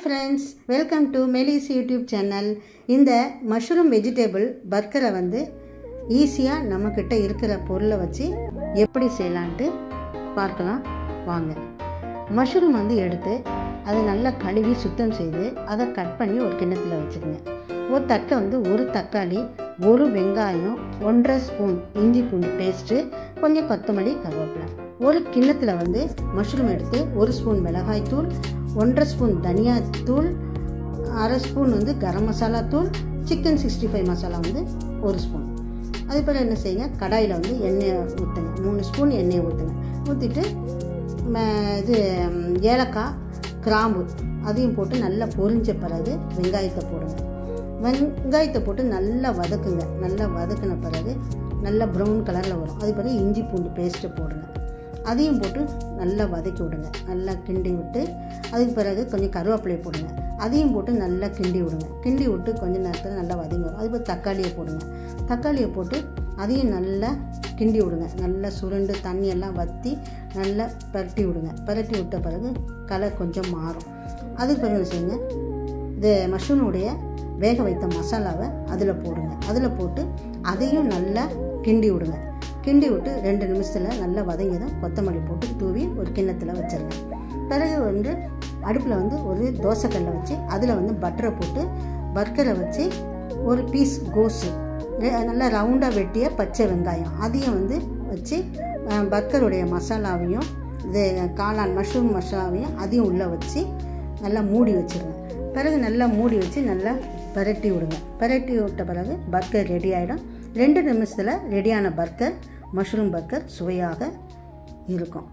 friends, welcome to Melis YouTube channel. இந்த mushroom vegetable பர்கரை வந்து ஈஸியாக நம்மக்கிட்ட இருக்கிற பொருளை வச்சு எப்படி செய்யலான்ட்டு பார்க்கலாம் வாங்க. மஷ்ரூம் வந்து எடுத்து அதை நல்லா கழுவி சுத்தம் செய்து அதை கட் பண்ணி ஒரு கிண்ணத்தில் வச்சுக்கோங்க. ஒரு தட்டில் வந்து ஒரு தக்காளி, ஒரு வெங்காயம், 1.5 ஸ்பூன் இஞ்சி பூண்டு பேஸ்ட்டு, கொஞ்சம் கொத்தமல்லி, கருவேப்பிலை. ஒரு கிண்ணத்தில் வந்து மஷ்ரூம் எடுத்து 1 ஸ்பூன் மிளகாய்த்தூள், 1.5 ஸ்பூன் தனியாத்தூள், 1/2 ஸ்பூன் வந்து கரம் மசாலா தூள், சிக்கன் 65 மசாலா வந்து 1 ஸ்பூன். அதுபோல் என்ன செய்யுங்க, கடாயில் வந்து எண்ணெயை ஊற்றுங்க. 3 ஸ்பூன் எண்ணெயை ஊற்றுங்க. ஊற்றிட்டு இது ஏலக்காய், கிராம்பு அதையும் போட்டு நல்லா பொரிஞ்ச பிறகு வெங்காயத்தை போடுங்க. வெங்காயத்தை போட்டு நல்லா வதக்குங்க. நல்லா வதக்கின பிறகு நல்லா ப்ரௌன் கலரில் வரும். அது பிறகு இஞ்சி பூண்டு பேஸ்ட்டை போடுங்க. அதையும் போட்டு நல்லா வதக்கி விடுங்க. நல்லா கிண்டி விட்டு அதுக்கு பிறகு கொஞ்சம் கருவேப்பிலையை போடுங்க. அதையும் போட்டு நல்லா கிண்டி விடுங்க. கிண்டி விட்டு கொஞ்சம் நேரத்தில் நல்லா வதங்கி வரும். அதுக்கு தக்காளியை போடுங்க. தக்காளியை போட்டு அதையும் நல்லா கிண்டி விடுங்க. நல்லா சுருண்டு தண்ணியெல்லாம் வற்றி நல்லா பரட்டி விடுங்க. பரட்டி விட்ட பிறகு கலர் கொஞ்சம் மாறும். அதுக்கு பிறகு செய்யுங்க, இது மஷ்ரூமுடைய வேக வைத்த மசாலாவை அதில் போடுங்க. அதில் போட்டு அதையும் நல்லா கிண்டி விடுங்க. கிண்டி விட்டு 2 நிமிஷத்தில் நல்லா வதங்கியதும் கொத்தமல்லி போட்டு தூவி ஒரு கிண்ணத்தில் வச்சுருங்க. பிறகு வந்து அடுப்பில் வந்து ஒரு தோசைக்கல்லை வச்சு அதில் வந்து பட்டரை போட்டு பர்கரை வச்சு ஒரு பீஸ் கோஸு, நல்லா ரவுண்டாக வெட்டிய பச்சை வெங்காயம் அதையும் வந்து வச்சு பர்கருடைய மசாலாவையும் இது காளான் மஷ்ரூம் மசாலாவையும் அதையும் உள்ளே வச்சு நல்லா மூடி வச்சுருங்க. பிறகு நல்லா மூடி வச்சு நல்லா பரட்டி விடுங்க. பரட்டி விட்ட பிறகு பர்கர் ரெடி ஆகிடும். 2 நிமிஷத்தில் ரெடியான பர்கர் மஷ்ரூம் பர்கர் சுவையாக இருக்கும்.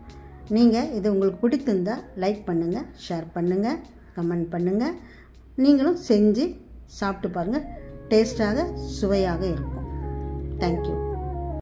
நீங்கள் இது உங்களுக்கு பிடித்திருந்தால் லைக் பண்ணுங்கள், ஷேர் பண்ணுங்கள், கமெண்ட் பண்ணுங்கள். நீங்களும் செஞ்சு சாப்பிட்டு பாருங்கள். டேஸ்ட்டாக சுவையாக இருக்கும். தேங்க்யூ.